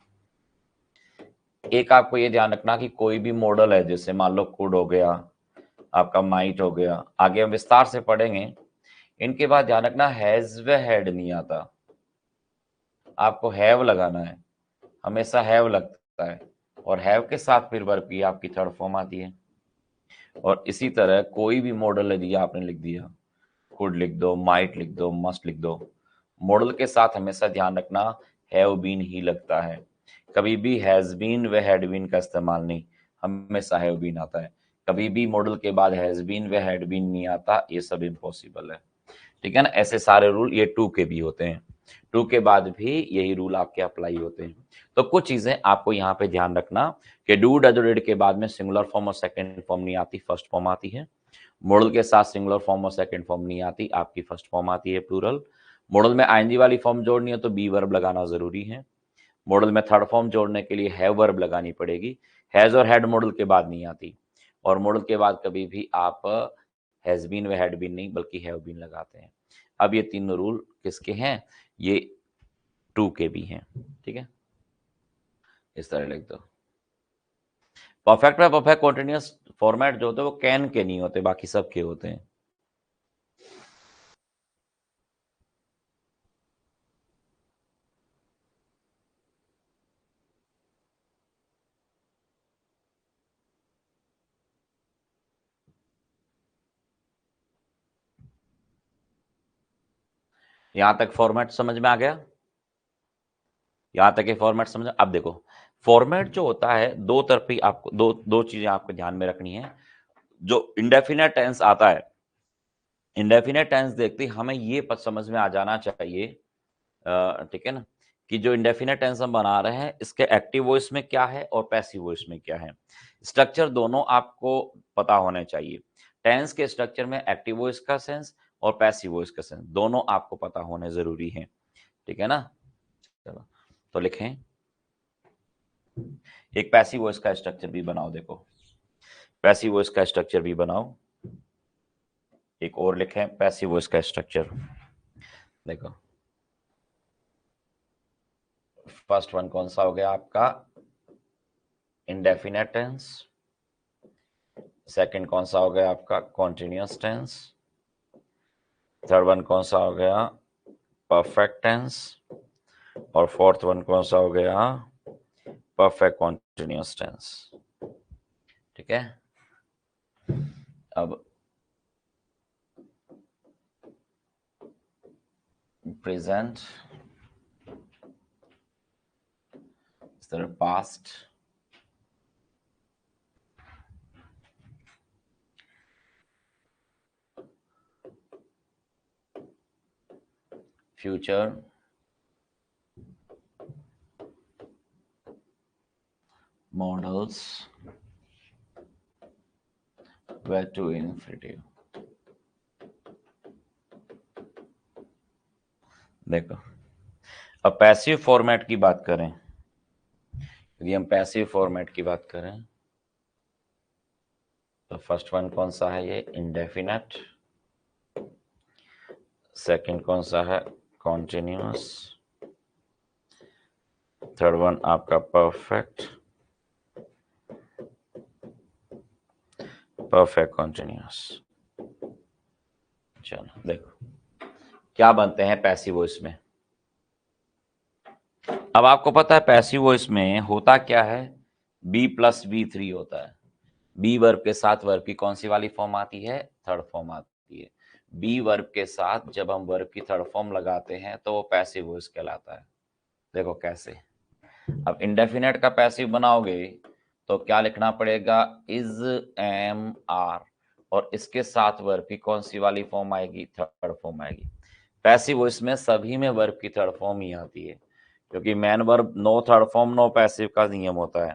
एक आपको ये ध्यान रखना कि कोई भी मॉडल है, जैसे मान लो कुड हो गया, आपका माइट हो गया, आगे हम विस्तार से पढ़ेंगे, इनके बाद ध्यान रखना हैज व हैड नहीं आता, आपको हैव लगाना है, हमेशा हैव लगता है, और हैव के साथ फिर वर्ब की आपकी थर्ड फॉर्म आती है। और इसी तरह कोई भी मॉडल यदि आपने लिख दिया, कुड लिख दो, माइट लिख दो, मस्ट लिख दो, मॉडल के साथ हमेशा ध्यान रखना हैव बीन ही लगता है, कभी भी हैज बीन व हैड बीन का इस्तेमाल नहीं, हमेशा हैव बीन आता है। कभी भी मॉडल के बाद हैज बीन व हैड बीन नहीं आता, ये सब इम्पॉसिबल है। ठीक है ना? ऐसे सारे रूल ये टू के भी होते हैं, टू के बाद भी यही रूल आपके अप्लाई होते हैं। तो कुछ चीजें आपको यहाँ पे ध्यान रखना कि डू, डज और डिड के बाद में सिंगुलर फॉर्म और सेकंड फॉर्म नहीं आती, फर्स्ट फॉर्म आती है। मॉडल के साथ सिंगुलर फॉर्म और सेकंड फॉर्म नहीं आती, आपकी फर्स्ट फॉर्म आती है, प्लूरल। मॉडल में आईएनजी वाली फॉर्म जोड़नी है तो बी वर्ब लगाना जरूरी है। मॉडल में थर्ड फॉर्म जोड़ने के लिए हैव वर्ब लगानी पड़ेगी, हैज और हैड मॉडल के बाद नहीं आती। और मॉडल के बाद कभी भी आप हैज बीन व हैड बीन नहीं, बल्कि हैव बीन लगाते हैं। अब ये तीनों रूल किसके हैं? ये टू के भी हैं। ठीक है, इस तरह लिख दो। परफेक्ट में परफेक्ट कॉन्टिन्यूअस फॉर्मेट जो होते हैं वो कैन के नहीं होते, बाकी सब के होते हैं। यहां तक फॉर्मेट समझ में आ गया? यहां तक ये फॉर्मेट समझ। अब देखो, फॉर्मेट जो होता है दो तरफी, आपको दो दो चीजें आपको ध्यान में रखनी है। जो इंडेफिनेट टेंस आता है, इंडेफिनेट टेंस देखते ही हमें ये समझ में आ जाना चाहिए, ठीक है ना, कि जो इंडेफिनेट टेंस हम बना रहे हैं इसके एक्टिव वॉइस में क्या है और पैसिव वॉइस में क्या है। स्ट्रक्चर दोनों आपको पता होने चाहिए। टेंस के स्ट्रक्चर में एक्टिव वॉइस का सेंस और पैसिव वॉइस का सेंस दोनों आपको पता होने जरूरी है। ठीक है ना? चलो तो लिखें, एक पैसिव वॉइस का स्ट्रक्चर भी बनाओ। देखो, पैसिव वॉइस का स्ट्रक्चर भी बनाओ। एक और लिखें पैसिव वॉइस का स्ट्रक्चर। देखो, फर्स्ट वन कौन सा हो गया आपका? इंडेफिनेट टेंस, सेकंड कौन सा हो गया आपका कॉन्टिन्यूअस टेंस, थर्ड वन कौन सा हो गया परफेक्ट टेंस, और फोर्थ वन कौन सा हो गया परफेक्ट कॉन्टिन्यूअस टेंस। ठीक है, अब प्रेजेंट, इस तरह past, future, models, were to infinitive। देखो, अब पैसिव फॉर्मेट की बात करें, यदि हम पैसिव फॉर्मेट की बात करें तो फर्स्ट वन कौन सा है ये इंडेफिनेट, सेकंड कौन सा है कॉन्टिन्यूअस, थर्ड वन आपका परफेक्ट, परफेक्ट कॉन्टिन्यूअस। चलो देखो क्या बनते हैं पैसिव वॉइस में। अब आपको पता है पैसिव वॉइस में होता क्या है, B+V3 होता है। बी वर्ब के साथ वर्ब की कौन सी वाली फॉर्म आती है, थर्ड फॉर्म आती है। बी वर्ब के साथ जब हम वर्ब की थर्ड फॉर्म लगाते हैं तो वो पैसिव वॉइस कहलाता है। देखो कैसे, अब इंडेफिनेट का पैसिव बनाओगे तो क्या लिखना पड़ेगा, इज एम आर, और इसके साथ वर्ब की कौन सी वाली फॉर्म आएगी, थर्ड फॉर्म आएगी। पैसिव वॉइस में सभी में वर्ब की थर्ड फॉर्म ही आती है, क्योंकि main verb no third form no passive का नियम होता है,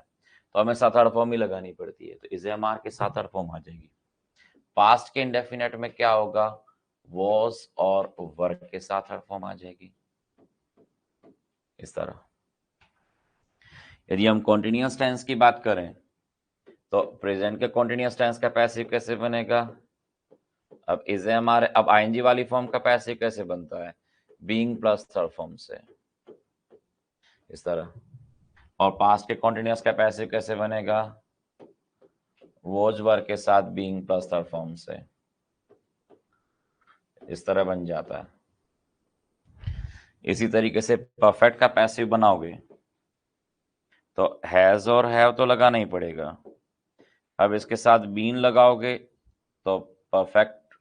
तो हमें साथ थर्ड फॉर्म ही लगानी पड़ती है, तो इज एम आर के साथ थर्ड फॉर्म आ जाएगी। पास्ट के इंडेफिनेट में क्या होगा, वॉज और वर के साथ थर्ड फॉर्म आ जाएगी इस तरह। यदि हम कॉन्टिन्यूअस टेंस की बात करें तो प्रेजेंट के कॉन्टिन्यूअस टेंस का पैसिव कैसे बनेगा, अब इज एम आर, अब आईएनजी वाली फॉर्म का पैसिव कैसे बनता है, बीइंग प्लस थर्ड फॉर्म से इस तरह। और पास्ट के कॉन्टिन्यूअस का पैसिव कैसे बनेगा, वॉज वर के साथ बीइंग प्लस थर्ड फॉर्म से इस तरह बन जाता है। इसी तरीके से परफेक्ट का पैसिव बनाओगे तो हैज और हैव तो लगाना ही पड़ेगा। अब इसके साथ बीन लगाओगे तो परफेक्ट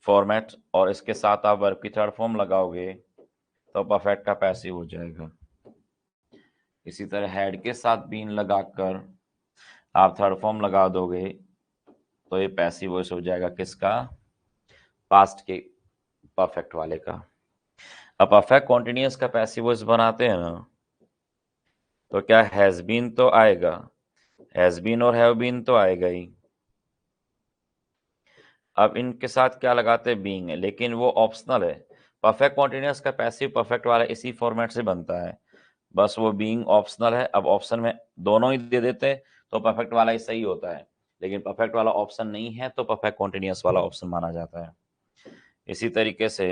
फॉर्मेट, और इसके साथ आप वर्ब की थर्ड फॉर्म लगाओगे तो परफेक्ट का पैसिव हो जाएगा। इसी तरह हैड के साथ बीन लगाकर आप थर्ड फॉर्म लगा दोगे तो ये पैसिव वॉइस हो जाएगा किसका, पास्ट के परफेक्ट वाले का। अब परफेक्ट कॉन्टिन्यूअस का पैसिव वॉइस बनाते हैं ना, तो क्या हैज बीन तो आएगा, हैज बीन और हैव बीन तो आएगा ही। अब इनके साथ क्या लगाते हैं, बीइंग है, लेकिन वो ऑप्शनल है। परफेक्ट कॉन्टिन्यूअस का पैसिव परफेक्ट वाला इसी फॉर्मेट से बनता है, बस वो बीइंग ऑप्शनल है। अब ऑप्शन में दोनों ही दे देते तो परफेक्ट वाला ही सही होता है, लेकिन परफेक्ट वाला ऑप्शन नहीं है तो परफेक्ट कॉन्टिन्यूअस वाला ऑप्शन माना जाता है। इसी तरीके से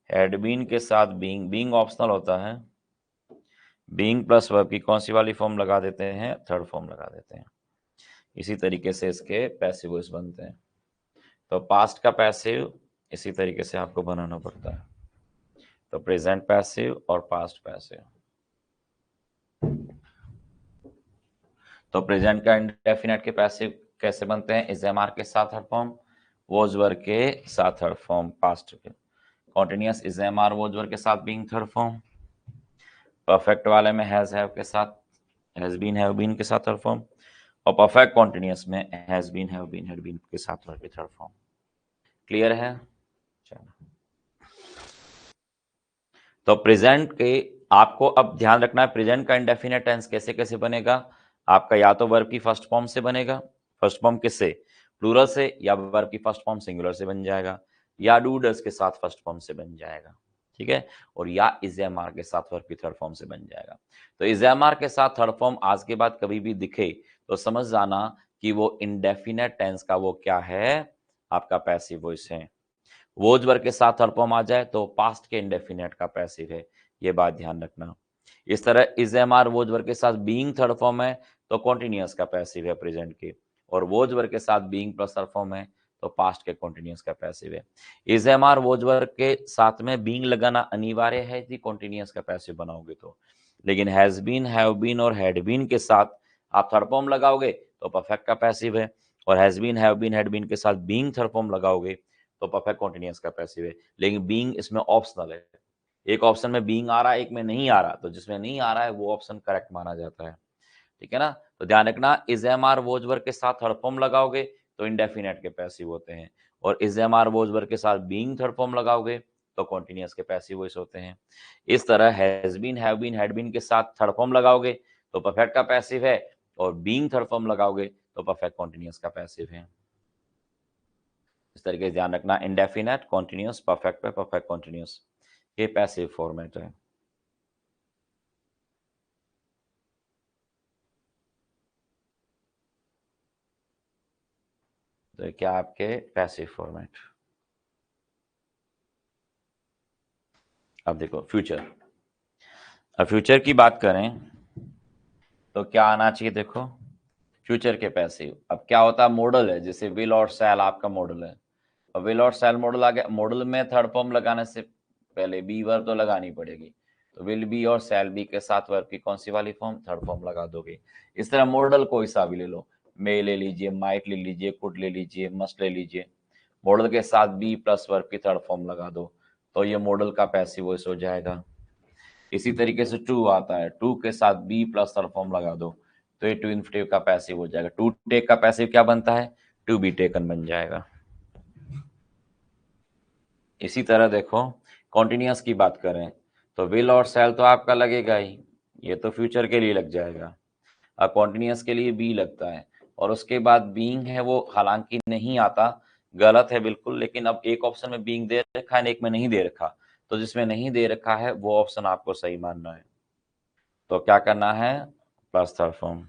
हैड बीन के साथ बीइंग, बीइंग ऑप्शनल होता है, बीइंग प्लस वर्ब की कौन सी वाली फॉर्म लगा देते हैं, थर्ड फॉर्म लगा देते हैं। इसी तरीके से इसके पैसिव वॉइस बनते हैं। तो पास्ट का पैसिव इसी तरीके से आपको बनाना पड़ता है, तो प्रेजेंट पैसिव और पास्ट पैसिव। तो प्रेजेंट का इंडेफिनेट के पैसिव कैसे बनते हैं, इज एम आर के साथ थर्ड फॉर्म, वॉज वर के साथ थर्ड फॉर्म पास्ट के। Continuous is am are was were के साथ बीइंग थर्ड फॉर्म, परफेक्ट वाले में हैज हैव के साथ, हैज बीन हैव बीन के साथ थर्ड फॉर्म, और परफेक्ट कॉन्टिन्यूअस में has been have been had been के साथ वर्ब की थर्ड फॉर्म। क्लियर है, चलो। तो प्रेजेंट के आपको अब ध्यान रखना है, प्रेजेंट का इंडेफिनेट टेंस कैसे कैसे बनेगा आपका, या तो वर्ब की फर्स्ट फॉर्म से बनेगा, फर्स्ट फॉर्म किससे, प्लूरल से, या वर्ब की फर्स्ट फॉर्म सिंगुलर से बन जाएगा, या डू डज के साथ फर्स्ट फॉर्म से बन जाएगा, ठीक है, और या इज एम आर के साथ वर्ब की थर्ड फॉर्म से बन जाएगा। तो इज एम आर के साथ थर्ड फॉर्म आज के बाद कभी भी दिखे तो समझ जाना कि वो इंडेफिनेट टेंस का वो क्या है, आपका पैसिव वॉइस है। वोज वर्ब के साथ थर्ड फॉर्म आ जाए तो पास्ट के इंडेफिनेट का पैसिव है, ये बात ध्यान रखना। इस तरह is am are was verb के साथ बीइंग थर्ड फॉर्म है तो कॉन्टिन्यूअस का पैसिव है प्रेजेंट के, और वोज वर्ब के साथ बीइंग प्लस थर्ड फॉर्म है तो पास्ट के कॉन्टिन्यूअस का पैसिव है। Is am are was verb के साथ में बीइंग लगाना अनिवार्य है यदि कॉन्टिन्यूअस का पैसिव बनाओगे तो, लेकिन हैज बीन, हैव बीन और हैड बीन के साथ आप थर्ड फॉर्म लगाओगे तो परफेक्ट का पैसिव है, और has been, have been, had been के साथ बीइंग थर्ड फॉर्म लगाओगे तो परफेक्ट कॉन्टिन्यूअस का पैसिव है। लेकिन बीइंग इसमें ऑप्शनल है, एक ऑप्शन में बीइंग आ रहा है, एक में नहीं आ रहा, तो जिसमें नहीं आ रहा है वो ऑप्शन करेक्ट माना जाता है। ठीक है ना, तो ध्यान रखना, is am are was verb के साथ थर्ड फॉर्म लगाओगे तो इंडेफिनेट के पैसिव होते हैं, और is am are was verb के साथ बीइंग थर्ड फॉर्म लगाओगे तो कॉन्टिन्यूअस के पैसिव वॉइस होते हैं। इस तरह has been, have been, had been के साथ थर्ड फॉर्म लगाओगे तो परफेक्ट का पैसिव है, और बीइंग थर्ड फॉर्म लगाओगे तो परफेक्ट कॉन्टिन्यूअस का पैसिव है। इस तरीके से ध्यान रखना, इंडेफिनेट, कॉन्टिन्यूअस, परफेक्ट पे परफेक्ट कॉन्टिन्यूअस, ये पैसिव फॉर्मेट है। तो क्या आपके पैसिव फॉर्मेट। अब देखो फ्यूचर, अब फ्यूचर की बात करें तो क्या आना चाहिए, देखो फ्यूचर के पैसिव। अब क्या होता है, मॉडल है, जैसे विल और शैल आपका मॉडल है, और विल और शैल मॉडल आ गया, मॉडल में थर्ड फॉर्म लगाने से पहले बी वर्ब तो लगानी पड़ेगी, तो विल बी और शैल बी के साथ वर्ब की कौन सी वाली फॉर्म, थर्ड फॉर्म लगा दोगे। इस तरह मॉडल कोई सा भी ले लो, मे ले लीजिए, माइट ले लीजिए, कुड ले लीजिए, मस्ट ले लीजिए, मॉडल के साथ बी प्लस वर्ब की थर्ड फॉर्म लगा दो तो ये मॉडल का पैसिव वॉइस हो जाएगा। इसी तरीके से टू आता है, टू के साथ बी प्लस थर्ड फॉर्म लगा दो तो ये टू इन्फिनेटिव का पैसिव हो जाएगा। टू टेक का पैसिव क्या बनता है, टू बी टेकन बन जाएगा। इसी तरह देखो कॉन्टिन्यूअस की बात करें तो विल और शैल तो आपका लगेगा ही, ये तो फ्यूचर के लिए लग जाएगा। अब कॉन्टिन्यूअस के लिए बी लगता है, और उसके बाद बीइंग है वो हालांकि नहीं आता, गलत है बिल्कुल, लेकिन अब एक ऑप्शन में बीइंग दे रखा है, एक में नहीं दे रखा, तो जिसमें नहीं दे रखा है वो ऑप्शन आपको सही मानना है। तो क्या करना है, प्लस थर्ड फॉर्म।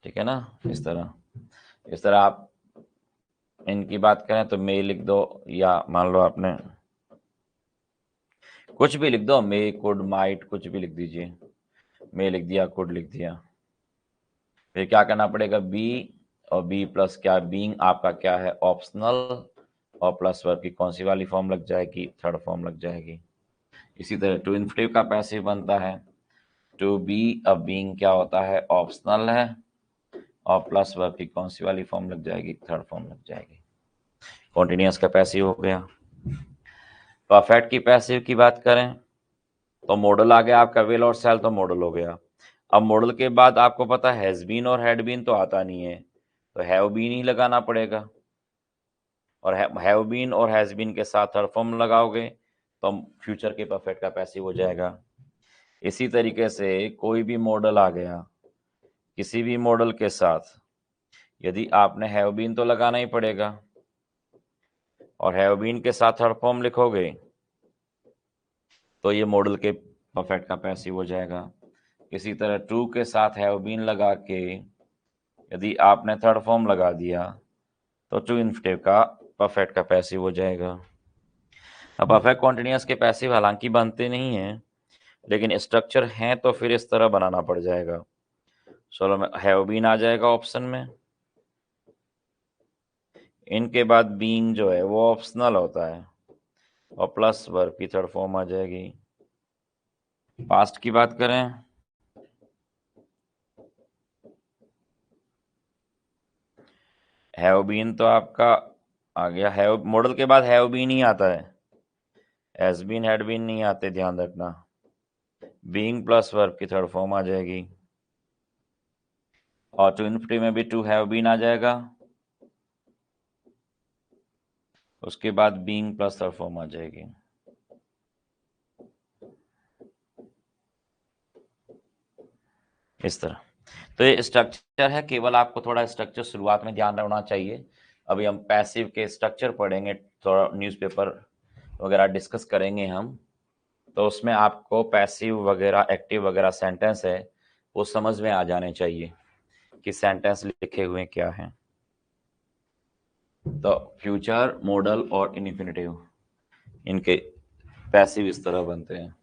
ठीक है ना, इस तरह आप इनकी बात करें तो मे लिख दो, या मान लो आपने कुछ भी लिख दो, मे, कुड, माइट, कुछ भी लिख दीजिए, मे लिख दिया, कुड लिख दिया, फिर क्या करना पड़ेगा, बी, और बी प्लस क्या, बीइंग आपका क्या है, ऑप्शनल, और प्लस वर्ब की कौन सी वाली फॉर्म लग जाएगी, थर्ड फॉर्म लग जाएगी। इसी तरह टू इन्फिनेटिव का पैसिव बनता है टू बी, अब बीइंग क्या होता है, ऑप्शनल है, और प्लस वर्ब की कौन सी वाली फॉर्म लग जाएगी, थर्ड फॉर्म लग जाएगी। कॉन्टिन्यूअस का पैसिव हो गया। परफेक्ट की पैसिव की बात करें तो मॉडल आ गया आपका विल और शैल, तो मॉडल हो गया। अब मॉडल के बाद आपको पता है हैज बीन और हैड बीन तो आता नहीं है, तो हैव बीन ही लगाना पड़ेगा, और हैव बीन और हैज बीन के साथ थर्ड फॉर्म लगाओगे तो फ्यूचर के परफेक्ट का पैसिव हो जाएगा। इसी तरीके से कोई भी मॉडल आ गया, किसी भी मॉडल के साथ यदि आपने हैव बीन तो लगाना ही पड़ेगा, और हैव बीन के साथ थर्ड फॉर्म लिखोगे तो ये मॉडल के परफेक्ट का पैसिव हो जाएगा। इसी तरह टू के साथ हैव बीन लगा के यदि आपने थर्ड फॉर्म लगा दिया तो टू इन्फिनेटिव का परफेक्ट का पैसिव हो जाएगा। अब परफेक्ट कॉन्टिन्यूअस के पैसिव हालांकि बनते नहीं हैं, लेकिन स्ट्रक्चर हैं तो फिर इस तरह बनाना पड़ जाएगा। चलो हैव बीन आ जाएगा ऑप्शन में, इनके बाद बीइंग जो है वो ऑप्शनल होता है, और प्लस वर्ब की थर्ड फॉर्म आ जाएगी। पास्ट की बात करें हैव बीन तो आपका आ गया, हैव मॉडल के बाद हैव बीन ही आता है, हैज बीन, हैड बीन नहीं आते, ध्यान रखना। बीइंग प्लस वर्ब की थर्ड फॉर्म आ जाएगी, और टू इन्फिनेटिव में भी टू हैव बीन आ जाएगा, उसके बाद बीइंग प्लस थर्ड फॉर्म आ जाएगी। इस तरह तो ये स्ट्रक्चर है, केवल आपको थोड़ा स्ट्रक्चर शुरुआत में ध्यान रखना चाहिए। अभी हम पैसिव के स्ट्रक्चर पढ़ेंगे, थोड़ा न्यूज़पेपर वगैरह डिस्कस करेंगे हम, तो उसमें आपको पैसिव वगैरह, एक्टिव वगैरह सेंटेंस है वो समझ में आ जाने चाहिए कि सेंटेंस लिखे हुए क्या हैं। तो फ्यूचर, मॉडल और इन्फिनेटिव, इनके पैसिव इस तरह बनते हैं।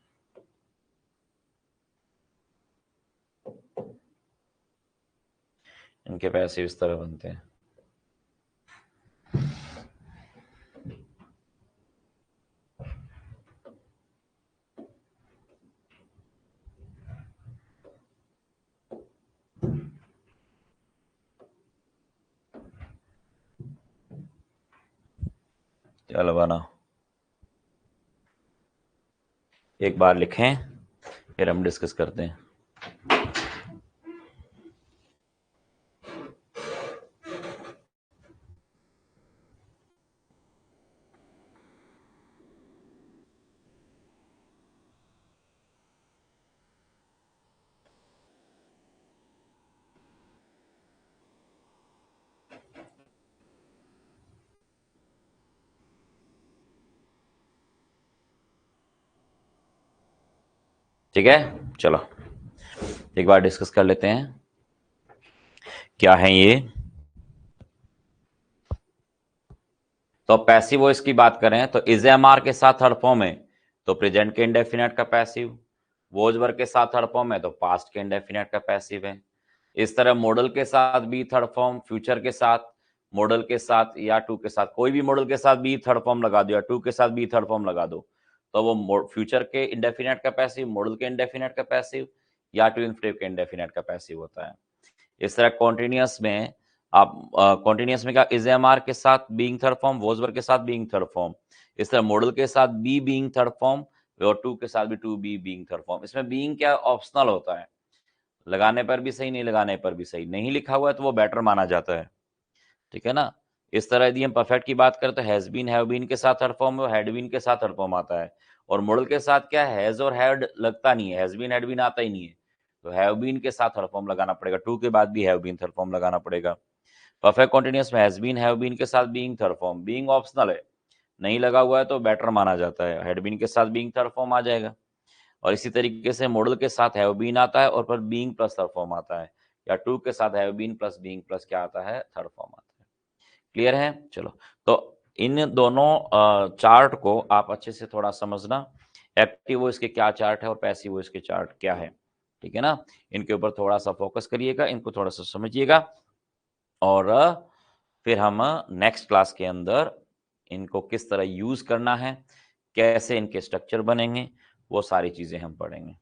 इनके पैसिव इस तरह बनते हैं। चलो बनाओ, एक बार लिखें फिर हम डिस्कस करते हैं। ठीक है, चलो एक बार डिस्कस कर लेते हैं क्या है ये। तो पैसिव वॉइस की बात करें तो इज एम आर के साथ थर्ड फॉर्म है तो प्रेजेंट के इंडेफिनेट का पैसिव, वॉज वर्ब के साथ थर्ड फॉर्म है तो पास्ट के इंडेफिनेट का पैसिव है। इस तरह मॉडल के साथ बी थर्ड फॉर्म, फ्यूचर के साथ, मॉडल के साथ या टू के साथ, कोई भी मॉडल के साथ बी थर्ड फॉर्म लगा दो या टू के साथ बी थर्ड फॉर्म लगा दो तो वो फ्यूचर के इंडेफिनेट का पैसिव, मॉडल के इंडेफिनेट का पैसिव या टू इन्फिनिटिव के इंडेफिनेट का पैसिव होता है। इस तरह कॉन्टिन्यूअस में आप कॉन्टिन्यूअस में क्या, इज एम आर के साथ being third form, was verb के साथ बीइंग थर्ड फॉर्म। इस तरह मॉडल के साथ बी बीइंग थर्ड फॉर्म और टू के साथ भी to be being third form. इसमें बीइंग क्या ऑप्शनल होता है, लगाने पर भी सही, नहीं लगाने पर भी सही, नहीं लिखा हुआ है तो वो बेटर माना जाता है। ठीक है ना। इस तरह यदि हम परफेक्ट की बात करें तो हैज बीन, हैव बीन के साथ थर्ड फॉर्म और हैड बीन के साथ थर्ड फॉर्म आता है। और मॉडल के साथ क्या हैज और हैड लगता नहीं है, हैज बीन हैड बीन आता ही नहीं है तो हैव बीन के साथ थर्ड फॉर्म लगाना पड़ेगा, टू के बाद भी हैव बीन थर्ड फॉर्म लगाना पड़ेगा। परफेक्ट कॉन्टिन्यूअस में हैज बीन हैव बीन के साथ being third form, being optional है, नहीं लगा हुआ है तो बेटर माना जाता है, हैड बीन के साथ बीइंग थर्ड फॉर्म आ जाएगा। और इसी तरीके से मॉडल के साथ हैव बीन आता है और फिर बीइंग प्लस थर्ड फॉर्म आता है, या टू के साथ have been plus being plus क्या आता है, थर्ड फॉर्म आता है। क्लियर है। चलो तो इन दोनों चार्ट को आप अच्छे से थोड़ा समझना, एक्टिव वॉइस के क्या चार्ट है और पैसिव वॉइस के चार्ट क्या है। ठीक है ना, इनके ऊपर थोड़ा सा फोकस करिएगा, इनको थोड़ा सा समझिएगा और फिर हम नेक्स्ट क्लास के अंदर इनको किस तरह यूज करना है, कैसे इनके स्ट्रक्चर बनेंगे, वो सारी चीजें हम पढ़ेंगे।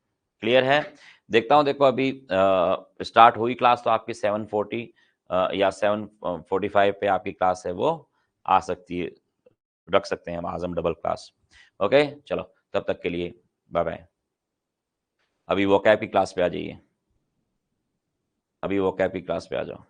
क्लियर है। देखता हूं, देखो अभी स्टार्ट हुई क्लास तो आपकी 7:40 या 7:45 पे आपकी क्लास है वो आ सकती है, रख सकते हैं हम आज हम डबल क्लास। ओके चलो, तब तक के लिए बाय बाय। अभी वो कैप की क्लास पे आ जाइए, अभी वो कैप की क्लास पे आ जाओ।